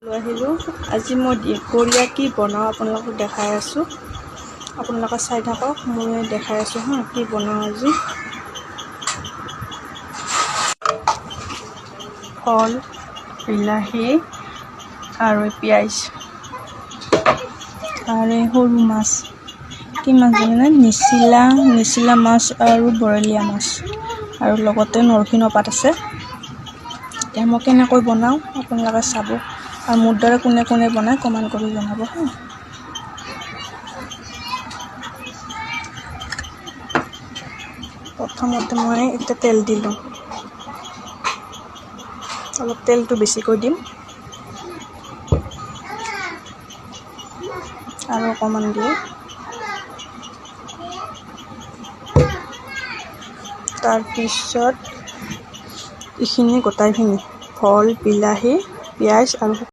আহিলোঁ আজি মই দুপৰীয়া কি বনাওঁ আপোনালোকক দেখাই আছোঁ। আপোনালোকে চাই থাকক, মই দেখাই আছোঁ হা কি বনাওঁ আজি। ফল, বিলাহী আৰু পিঁয়াজ আৰু সৰু মাছ। কি মাছ জানেনে? নিচিলা মাছ আৰু বৰলীয়া মাছ আৰু লগতে নৰসিংহ পাত আছে। এতিয়া মই কেনেকৈ বনাওঁ আপোনালোকে চাব আৰু মোৰ দৰে কোনে কোনে বনায় কমেণ্ট কৰি জনাব হা। প্ৰথমতে মই এতিয়া তেল দিলোঁ, অলপ তেলটো বেছিকৈ দিম আৰু অকণমান দিওঁ। তাৰপিছত এইখিনি গোটাইখিনি ফল, বিলাহী, পিঁয়াজ আৰু